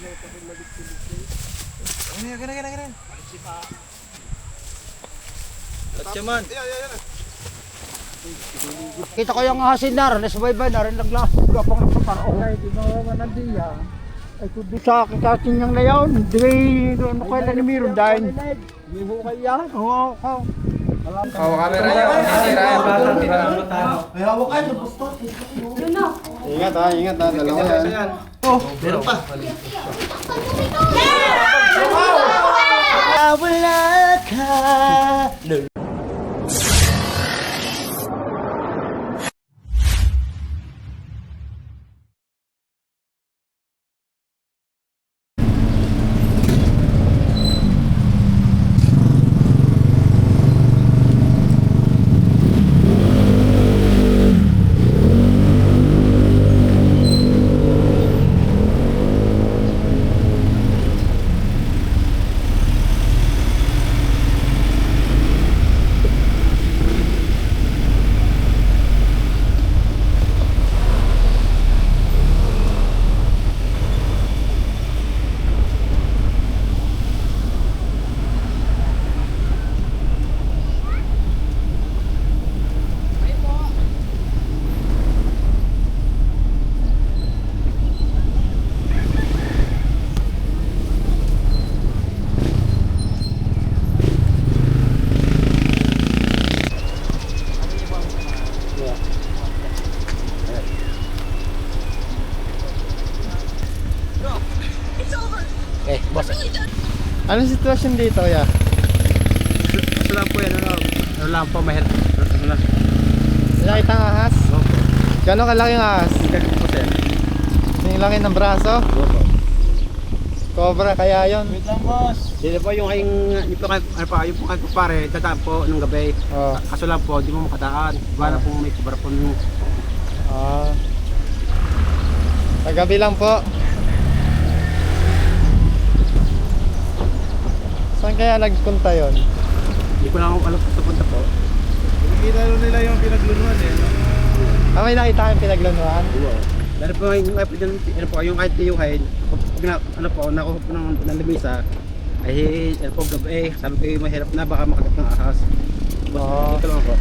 Ganun. Atyaman. Kita ko yung asin na rin, nasubaybay na rin, naglapang nagpaparao. Ay, di ba naman nandiya? Ay, kundi sa akin sa atin niyang na yun, di ano kaya na ni Miron dahil. Hindi mo kaya? Oo, oo. Camera niya. Nasira yan. May hawak kayo, gusto. Ingat ha. Dalawa yan. Meron pa. Wala ka. Anong sitwasyon dito ya? Kaso lang po yan, ano lang po, mahirap. Ano lang. Nakita ang ahas? Opo. Gano'ng kalaki ang ahas? Ganun po sir. Yung laki ng braso? Opo. Cobra kaya yon. Wait lang boss. Dito po yung kayong, yung po yung po kayo pare, tataan po nung gabi. Oh. Kaso lang po, di mo makataan. Wala po may kubara po nung. Ah. Kagabi lang po. Saan kaya nagpunta yon? Hindi ko lang alam kung sa punta po. Nakikita nila yung pinaglunuan eh. Ah, may nakita kayong pinaglanuan? Dahil po yung kahit dyan, ano po, yung kahit tiyuhin, ano po, nakuha po ng lamisa, ay ano po gabi, sabi ko yung mahirap na, baka makagat ng ahas. Oo. Ito lang po.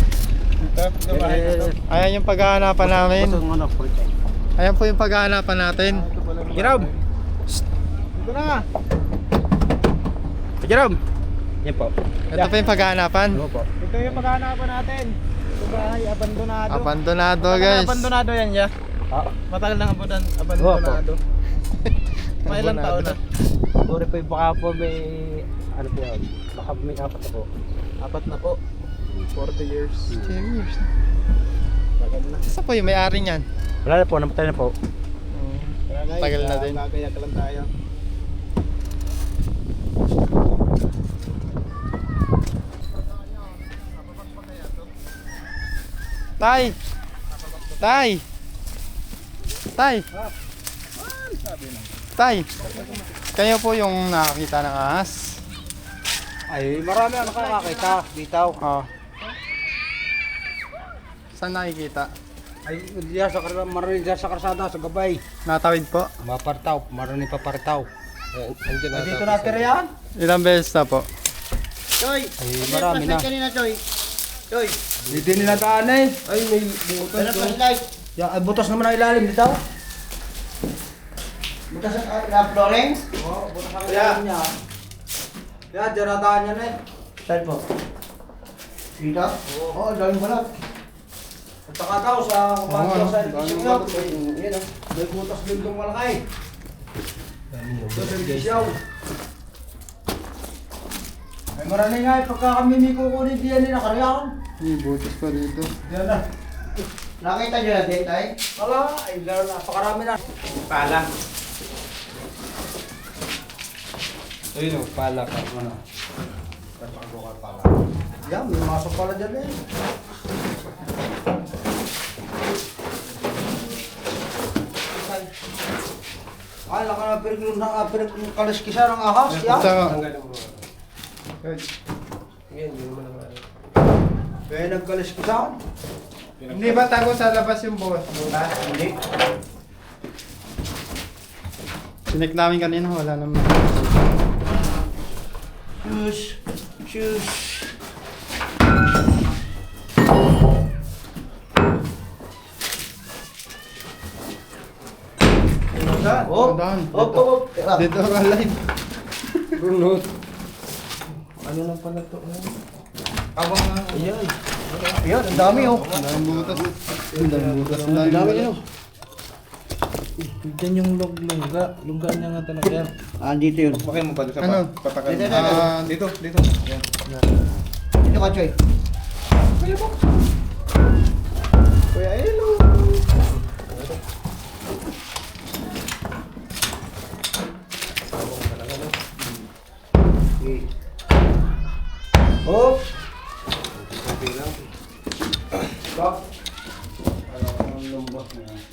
Ayan yung paghahanapan namin. Ito ano po. Ayan po yung paghahanapan natin. Jerome! Ito na! Jerome! Yan po. Ito po yung paghahanapan. Ano po? Ito yung maghahanapan natin. Ito bahay, abandonado. Abandonado guys. Abandonado yan ya. Matagal nang abandonado. May ilang taon na? Siguro po yung baka po may, ano po yan, baka may apat na po. Apat na po. 40 years. Cheers. Tagal na. Isa po yung may-ari niyan. Wala na po, namatay na po. Tagal na din. Gagaya ka lang tayo. Tay! Tay! Tay! Tay! Kayo po yung nakakita ng ahas? Ay, marami ang nakakakita, bitaw. Oh. Saan nakikita? Ay, diyan sa marami diyan sa karsada, sa gabay. Natawid po? Mapartaw, marami papartaw. Andiyan Ay, dito natira yan? Ilang beses na po? Choy! Ay, marami na. kanina, Choy. Choy! Dito nila daan eh. Ay, may butas. Ano flashlight? Ya, ay, butas naman ang ilalim dito. Butas ang flooring? Oo, butas ang ilalim niya. Ya, diyan nadaan yan eh. Saan po? Dito? Oo, dami balat. At saka daw sa ano, sa daming Siyaw. balat. Yan oh. May butas din itong malaki. Ito sa Siyaw. Ay marami nga eh, pagka kami may kukunin diyan nila karyahan. May butas pa dito. Diyan na. Nakita nyo na din, tay? Wala, ay lalo na, napakarami na. Pala. Ayun o, pala ka. Ano? Kapag pala. Yan, may masok pala dyan eh. Ay, laka na pinagkaliskisa ng ahas. Yan. Sa... Kaya nagkaliskisan. Hindi ba tago sa labas yung butas? Hindi. Sinek namin kanina, wala naman. Shush. Shush. Oh, down. Dito ka live. Runot. Ano lang pala to? Abang na. Ayan. Ayan, ang dami oh. Ang daming butas. Ang daming butas. Ang dami yun oh. Diyan yung lungga. Lungga niya nga talaga yan. Ah, dito yun. Bakit mo ba sa Ano? patakan? Dito, Dito, dito. Yan. Dito ka, Choy. Kuya, hello. Oh!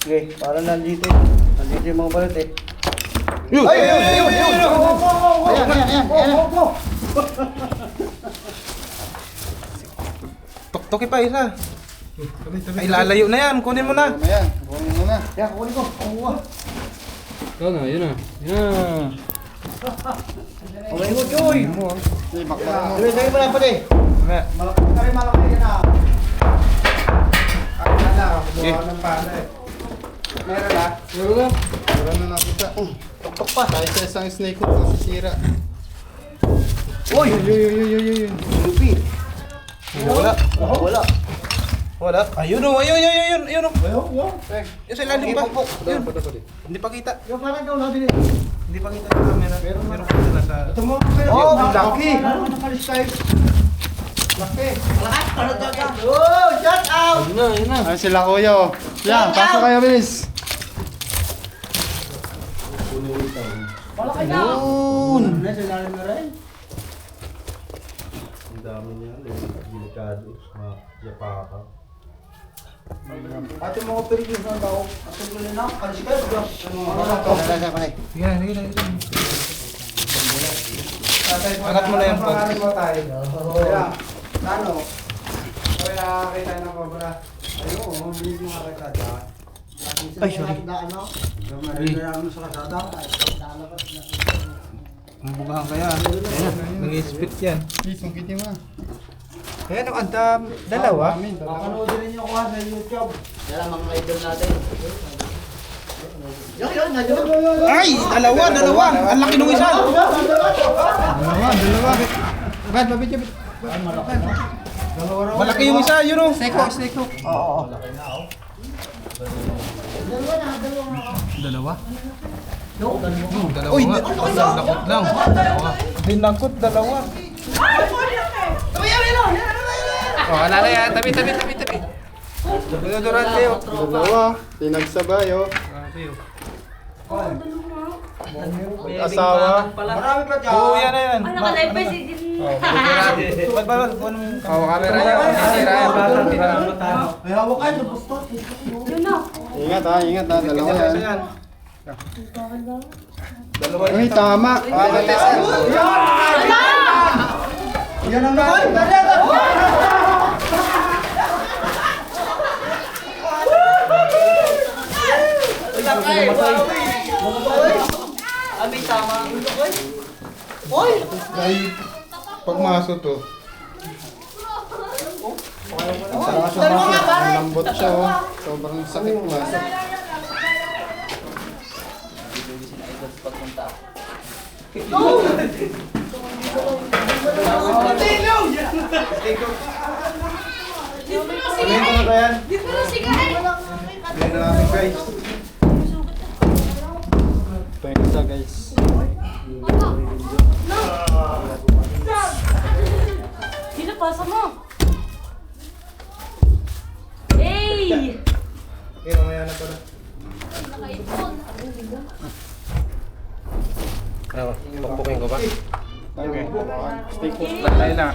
Okay, para nandito eh. Nandito yung mga balat eh. Ay, ayun! Ayan, ayan, ayan. Tuktoki pa isa. Ay, lalayo na yan. Kunin mo na. Ano yan? Kunin mo na. Yan, kukunin ko. Kukuha. Yun na, yun na. Yan. Okay mo, Choy! Sige, bakla mo. Sabi mo na pala eh. Malaki ka rin malaki yan ah. Kumuha ng pala eh. Meron ah. Meron na. Wala na nakita. Tuktok pa. Kahit sa isang snake hook, masisira. Uy! Yun. Lupi. Wala. Wala. Wala. Ayun o. Ayun. Ayun o. Ayun. Yung sa ilalim pa. Ipupok. Yun. Hindi pa kita. Yung parang ikaw natin eh. Hindi pa kita yung camera. Meron pa sila sa... Ito mo. Oh, laki. Ano nakalis tayo? Laki. Oh, shut out! Yun na. Ayun sila kuya oh. Yan, pasok kayo bilis. Malaki na. Yun. Nasa ilalim na rin. Ang dami niya. Delikado. Yapaka. At yung mga perigyo na tao. At yung gulo na. Kalis kayo. Sige na. Angat mo na yan, Pog. Mo tayo. Kaya, ano? Kaya kita ng kobra. Ayun, hindi mo makakita dyan. Ay, sorry. Ano? Marami sa kasada. Ang bugahan kaya. Ayan. Nag-spit yan. Please, sungkitin mo. Ayan ang andam. Dalawa. Amin, dalawa. Papanoodin rin yung kuha sa YouTube. Yan ang mga idol natin. Yan, nandiyan. Ay! Dalawa! Ang laki nung isa! Dalawa. Brad, mabit. Malaki yung isa, yun o! Snake hook. Oo. Dalawa? Uy! Nakot lang. Dinakot, dalawa. Oh, ala na yan. Tabi. Pinudurante o. Dalawa. Tinagsabay oh. Asawa. Marami pa dyan. Oo, yan na yan. Ano ka live pa si Ba't ba? Camera yan. Sisira yan. May hawak kayo. Pustot. Yun na. Ingat ha. Dalawa yan. Yan. Dalawa Ay, tama. Yan ang natin. Abi, tama. Ay, pagmaso to. Ang lambot siya oh. Sobrang sakit na. Di ko na sigahin. Yan na namin guys. Ito yung isa guys. Sino pasa mo? Hey! Okay, mamaya na pala. Ano? Pagpukin ko ba? Okay. Stay hook. Tayo na.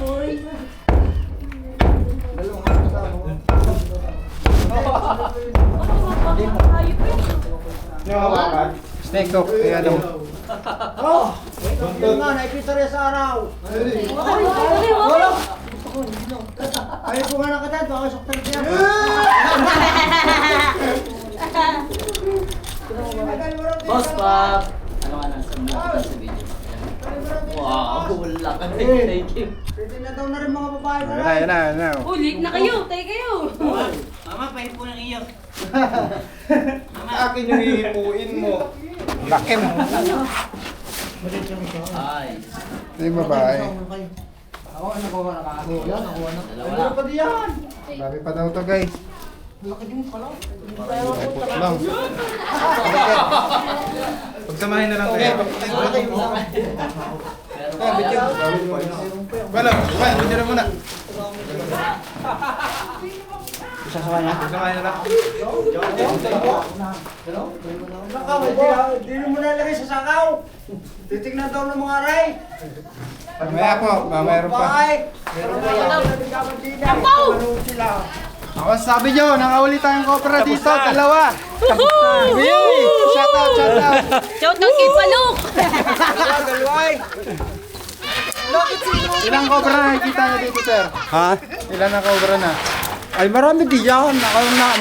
Snake hook. Ayan oh. Oh! Yung nga, nakikita rin sa araw. Ayaw ko nga nakatad, baka saktan siya. Boss, pag Wow, wala ka. Thank you. Pwede na daw na rin mga babae. Yan na. Oh, late na kayo. Tayo kayo. Mama, pahin po ng iyo. Akin yung hihipuin mo. Laki mo. Ay. Ito yung babae. Ako, nakuha na ka. Yan, nakuha na. Dalawa. Ano pa diyan? Marami pa daw to guys. Laki din pala. Ipot lang. Pagsamahin na lang kayo. Wala, video na muna. Sasakay niya. Pagsamahin na lang. Nakaw, hindi mo nalagay sa sakaw. Titignan daw ng mga aray. Mamaya po, mayroon pa. Meron pa yan. Apaw! Sila. Ako sabi nyo, nakahuli tayong kopra dito, dalawa. Yay! Shout out. Shout out kay Palok! Ilang kopra na nakikita nyo dito, sir? Ha? Ilan na kopra na? Ay, marami di yan.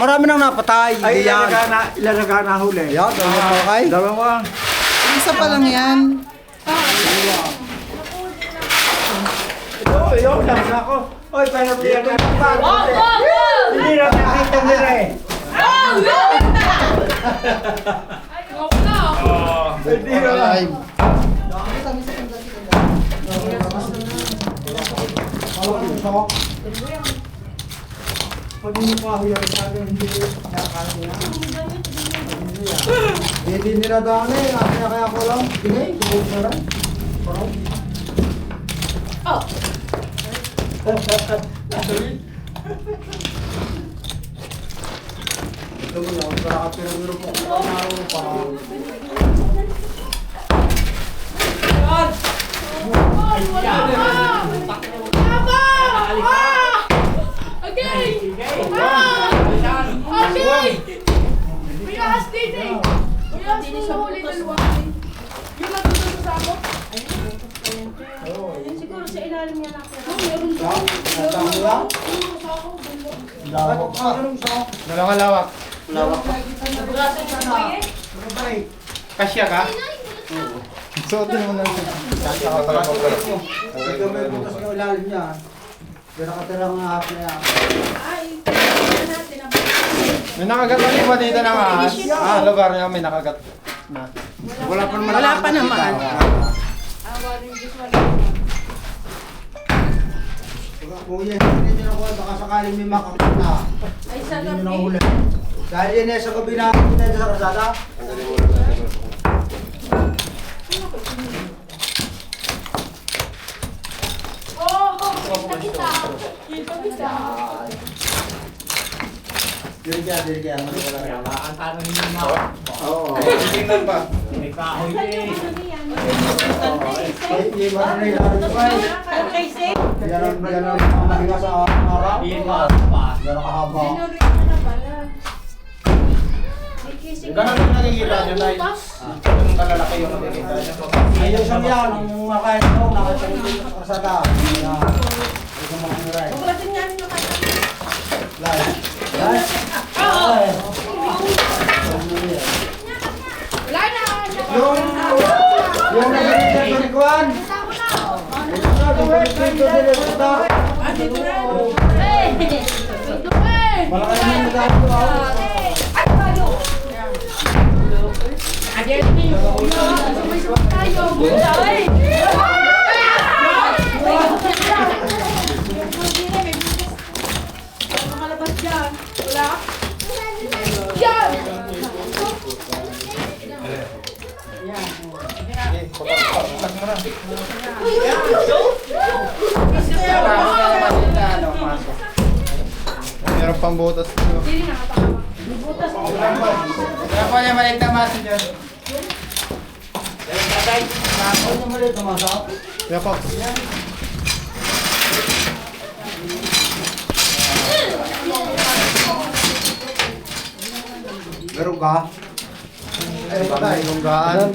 Marami nang napatay. Ay, Di yan. ilalaga na huli. Yan, dalawa kay. Dalawa. Isa pa lang yan. Yung lang ako. Oy, pero diyan na. Wow! Hindi na nakita nila eh. Hindi na. Live. Pag hindi pa ako yung sabi, hindi hindi nila daan eh. Kaya ko lang. Hindi, subog na rin. Oh! Ito mo lang, para kapirang-biro mo. Panaro pa. Siguro sa ilalim niya lang. Natang mo lang? Lawak pa. Dalawang lawak. Kasya ka? Suotin mo na. Ito may butas ng ilalim niya. Pero nakatirang ahap na yan. May nakagat ulit ba dito ng ahas? Lugar niya may nakagat na. Wala pa naman. Kuya, hindi nyo nakuha. Baka sakaling may makakit na. Ay, sa Hindi nyo gabi. nahuli. Dahil yun eh, sa gabi na kita sa kasada. Diri kaya. Ang tanong ninyo na. Oo. Tingnan pa. May kahoy eh. Hindi ba na nila pa eh. Yan ang maliga sa araw. Iba pa. Yan ang kahaba. Ganun yung nakikita nyo na yung kalalaki yung nakikita nyo. Ayun siya yan, ang makain ko, nakasali sa kasada. Ito mga niray. Live. Yung nagiging sa tulikuan. Malaki naman yung dahil ko. Meron pang butas dito. Kaya po niya maliit na maso dyan. Ako yung maliit na masak. Kaya po. Meron ka? Ay, patay. Lunggaan.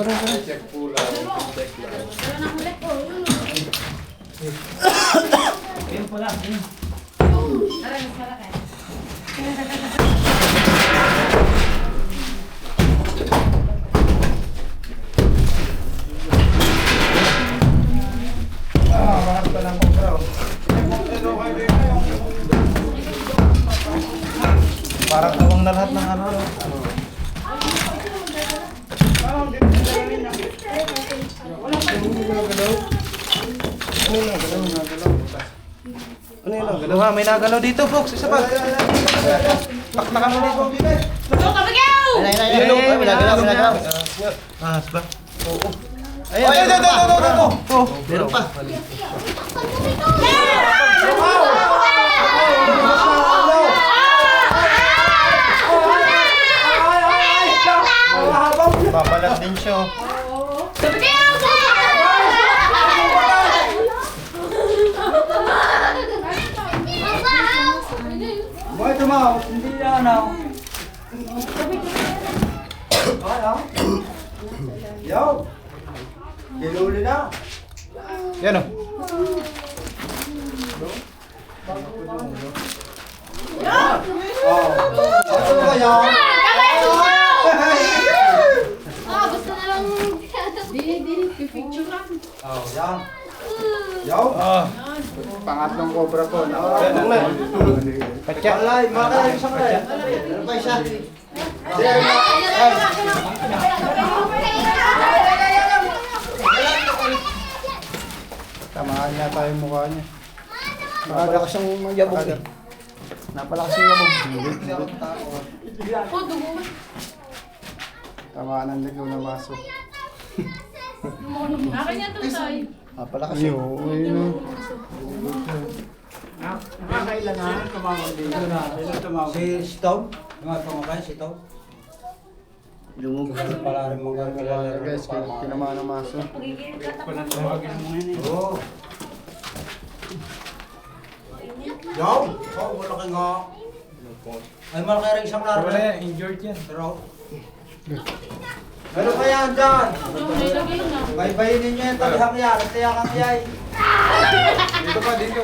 Ano yun? Galaw ha, may nagalaw dito, folks. Isa pa. Pakpakan mo dito. Go, Kabigaw! Ay, may nagalaw. Ah, sba. Oo. Ayun, ito. Oh, meron pa. Papalat din siya. Boy, tumaw. Hindi yan, ano. Ano? Yo. Kiluli na. Yan o. Oh. Ano ba yan? Basta na lang. Dini, pipicture lang. Oh, yan. Yo. Pangatlong cobra ko. Patya. Alay, makakaya isang kaya. Ano pa isa? Tamaan yata yung mukha niya. Napalakas yung yabog eh. Napalakas yung yabog. Oh, dugo. Tamaan ang ligaw na maso. Akin yan to, Tay. Napalakas Yo, yung... ayun. Si Tom? Si Tom? Lumog. Pala rin mga kilala guys, tinamaan ng maso. Oo. Yo! Oh, malaki nga. Ay, malaki rin isang laro. Wala yan, injured yan. Pero... Ano pa yan dyan? Nilagay na. Baybayin ninyo yan, talihang yan. At tiyakang yay. Dito pa, dito.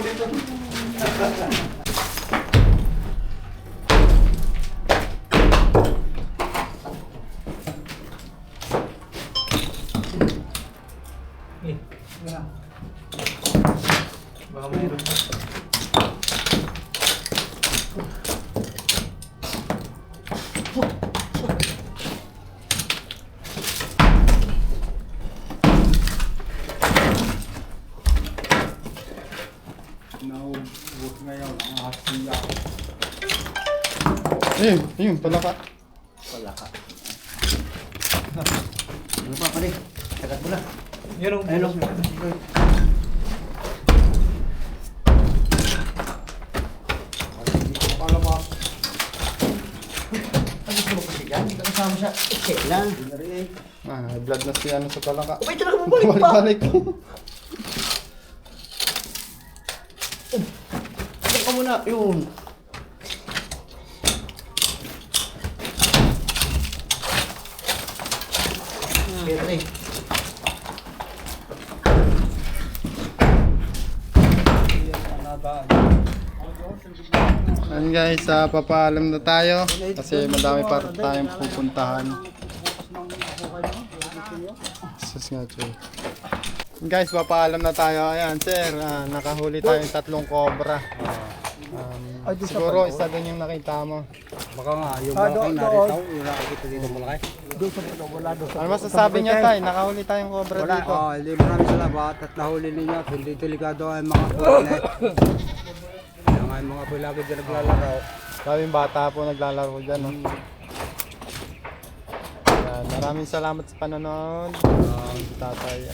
Baka mayroon pa. Nauubos ngayon ang hasiya. Ayun, palaka. Ano pa pare? Tagat mo na. Yun o. Ayun o. Ano mo kasi yan? Hindi ka kasama siya. Check lang. Blood na si ano sa palaka. Abay, talaga bumalik pa. Balik. Diyan ka muna. Yun. Pera eh. Ayun guys, papaalam na tayo kasi madami pa tayong pupuntahan. Sus nga, Choy. Guys, papaalam na tayo. Ayan, sir, nakahuli tayong 3 cobra. Siguro isa din yung nakita mo. Baka nga, yung malaki narito, yung nakikita dito malaki. Ano masasabi niyo, tay? Nakahuli tayong cobra dito. Hindi maraming salamat at nahuli ninyo at hindi delikado ang mga pulinet. Ang mga pulagod na naglalaro. Kaming bata po naglalaro dyan. No? Ayan, maraming salamat sa panonood. Tatay.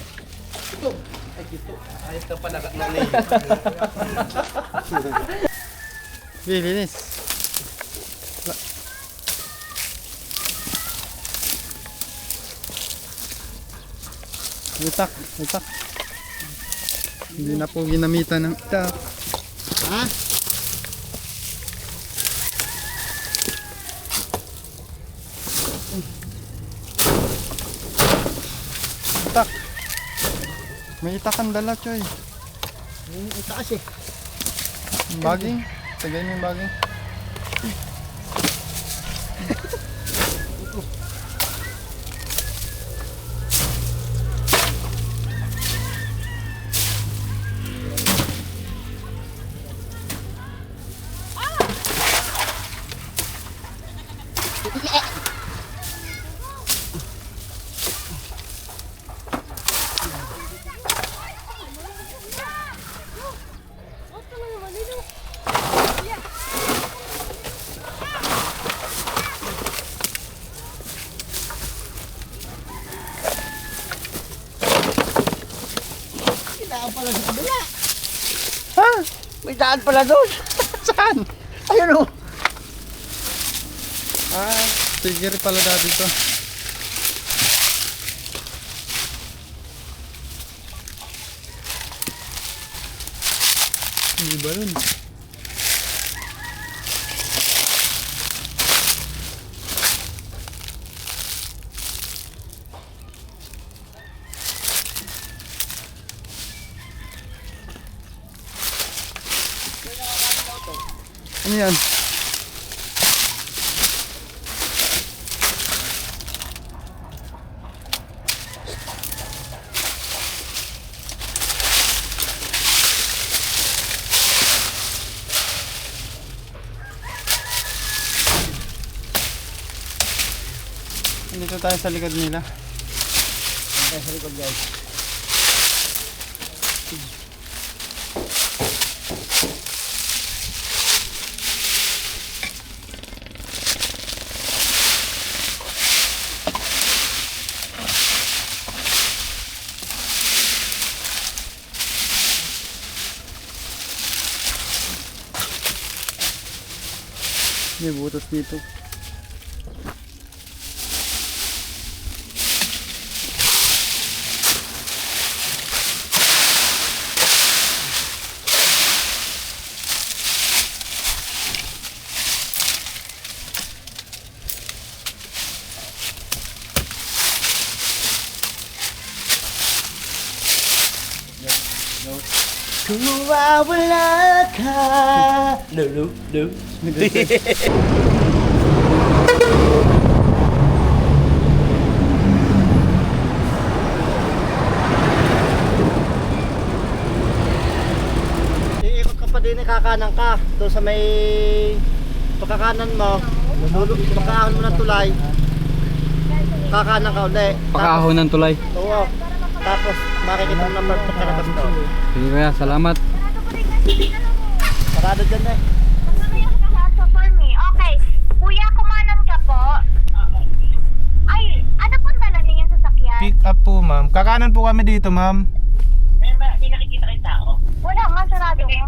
Ayos ka pa nanay. Linis. Itak. Hindi na po ginamitan ng itak. Ha? Itak. May itak ang dala, Choy. Yung itaas eh. Baging. Tagay mo yung baging. daan pala sa kabila. Ha? May daan pala doon. Saan? Ayun o. Ah, trigger pala dati to. Hindi ba rin? Ano yan? Dito tayo sa likod nila. Tayo sa likod guys. May butas dito. Kung mawawala ka. No. Iikot ka pa din, kakanan ka. Doon sa may pagkakanan mo. Pagkakanan mo ng tulay. Kakanan ka ulit. Pakahon ng tulay. Oo. Tapos makikita mo na pagkalabas doon. Sige kuya, salamat. Parado dyan eh. For me. Okay. Kuya, kumanan ka po. Ay, ano pong dala niyo sa sasakyan? Pick up po, ma'am. Kakanan po kami dito, ma'am. Wala nga, sarado mo.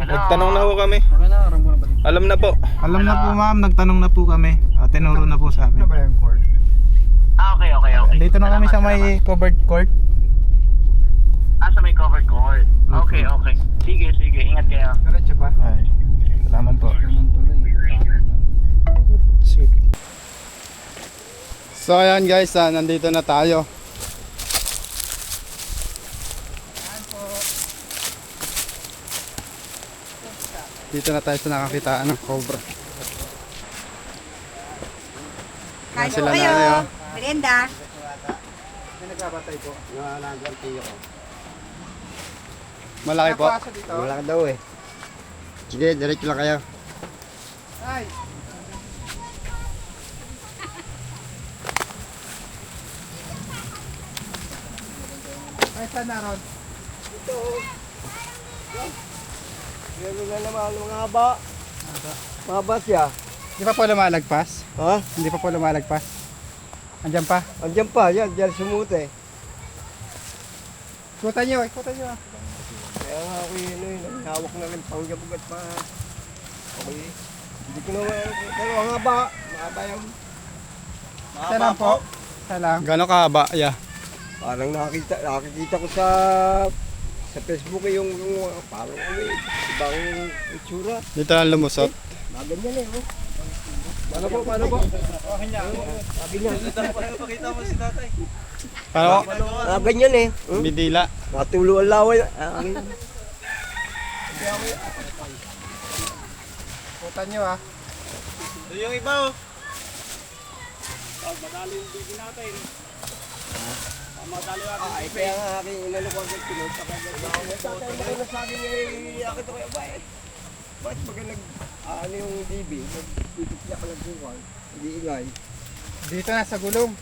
Nagtanong na po kami. Okay na, aram ko na ba dito? Alam na po. Alam na po, ma'am. Nagtanong na po kami. Tinuro na po sa amin. Ano ba yung court? Okay. Dito na kami sa may covered court. Sa may covered court. Okay. Sige. Ingat kayo. Diretso pa. Ay, salamat po. Sweet. So ayan guys, nandito na tayo. Dito na tayo sa nakakitaan ng cobra. Kain po Sila kayo. nanay, oh. Merienda. May nagbabatay po. Nagantay ako. Malaki po. Wala ka daw eh. Sige, diretso lang kayo. Ay. Ay, saan na ron? Meron na naman mga haba. Mahaba siya. Hindi pa po lumalagpas? Ha? Hindi pa po lumalagpas? Andyan pa? Andiyan pa, yan. Diyan sumute. Ikutan nyo, ikutan nyo. Kaya nga ako yun eh. Hawak na rin panggabugat pa. Okay. Hindi ko naman. Pero ang haba. Mahaba yung. Isa lang po. Isa lang. Gano'ng kahaba? Yeah. Parang nakikita ko sa Facebook eh, yung parang ibang itsura. Dito lang lumusot. Ganyan eh, oh. Paano po? Sabi niya. Parang Ganyan eh. bidila. Natulo ang laway. Ikutan nyo ah. Yung iba oh. Ay, kaya nga aking inano ko agad pinunta ka agad. Tatay mo na sa akin eh, akit ako yung bae. Bakit baga ano yung DB, nagpipikya ka lang buwan, hindi ingay. Dito na sa gulong.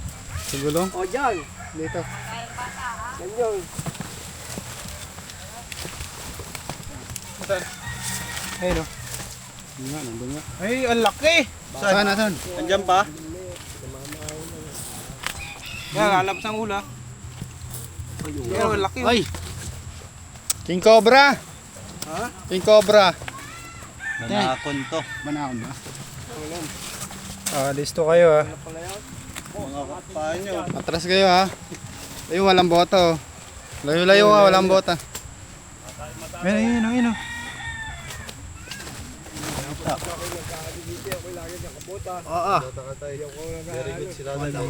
Sa gulong? O dyan, Dito. yan yun. Ayun o. Nga, nandun nga. Ay, ang laki. Saan na saan? Andyan pa? Yan, lalabas ang ula. Pero laki. Ay! King Cobra! Ha? King Cobra! Nanakon to. Banakon ba? Listo kayo ha. Mga kapaan nyo. Atras kayo ha. Ayun, walang bota oh. Layo-layo nga, walang bota. Ayun. Oo. Very good sila na.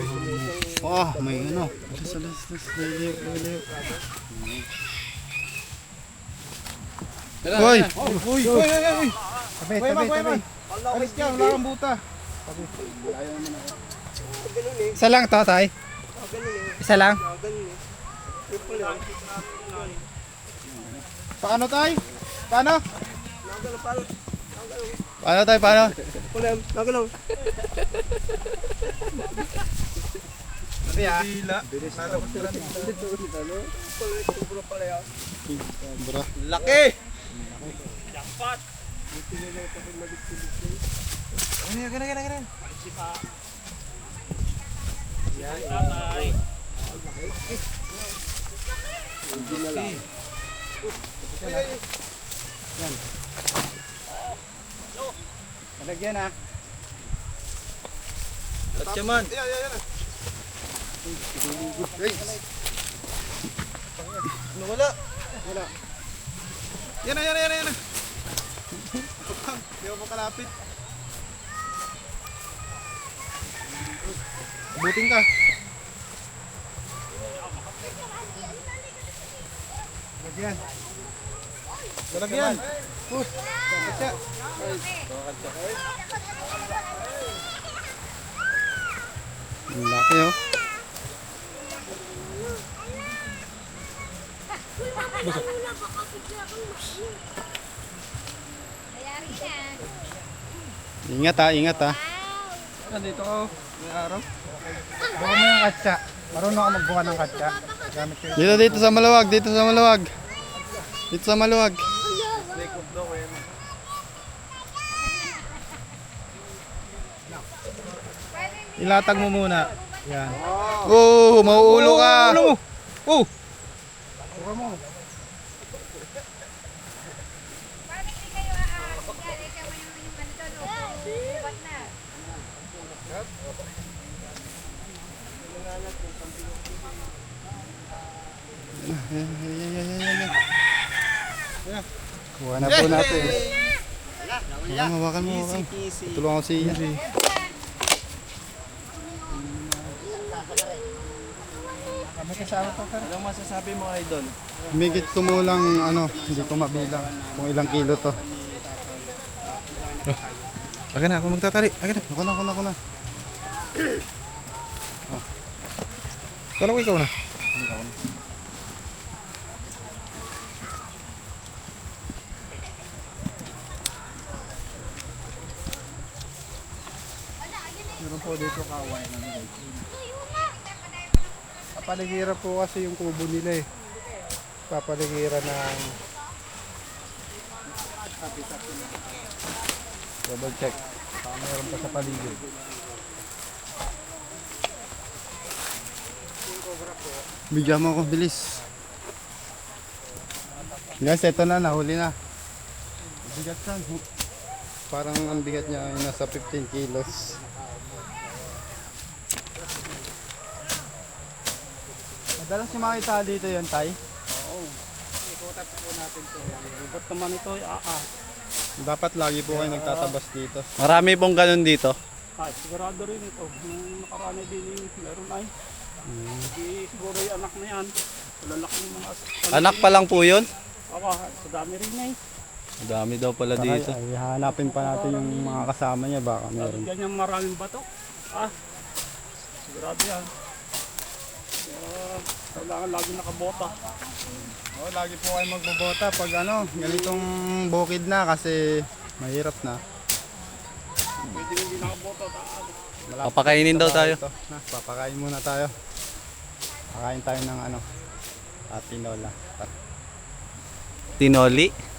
Oo, may ano. Layo-layo. Hoy! Uy. Tabi. Alis ka, wala kang buta. Isa lang to, tay. Isa lang. Paano tay? Paano? Paano tay? Paano? Bro. Laki! Ganun. Lagyan ha. Tatyaman. Ano wala? Yan na. Hindi ako makalapit. Buting ka. Lalagyan. Ang laki oh. Ingat ha. Nandito ako. May araw. Buka mo yung katsa. Marunong ako magbuka ng katsa. Gamit ko yung... Dito sa maluwag. Dito sa maluwag. Ilatag mo muna. Yan. Oh, mauulo ka. Oh! Kuha na po natin. Hawakan mo. Tulungan ko si Ian. May kasama pa ka. Anong masasabi mo, Idol? Migit kumulang ano, hindi ko mabilang kung ilang kilo to. Aga na, ako magtatali. Aga na. Ako na. Kala ko ikaw na. Meron po dito kaway na nilay. Papaligira po kasi yung kubo nila eh. Papaligira ng double check. Baka meron pa sa paligid. Bigyan mo ako, bilis. Guys, eto na, nahuli na. Bigat yan. Parang ang bigat niya ay nasa 15 kilos. Madalas yung makita dito yun, Tay? Oo. Ikutat po natin to. Ba't naman ito ay Dapat lagi po kayo nagtatabas dito. Marami pong ganun dito. Ay, sigurado rin ito. Nung nakaraan din meron ay. Siguro yung anak na yan. Lalaki yung mga... Anak pa lang po yun? Sa dami rin na eh. Dami daw pala Saka, dito. ay, hanapin pa natin yung mga kasama niya, baka meron. Ganyan maraming bato. Sigurado yan. Kailangan lagi nakabota. Oh, lagi po kayo magbobota pag ano, ganitong bukid na kasi mahirap na. Pwede hindi nakabota. Papakainin daw tayo. Papakain muna tayo. Pakain tayo ng ano, tinola. Tinoli.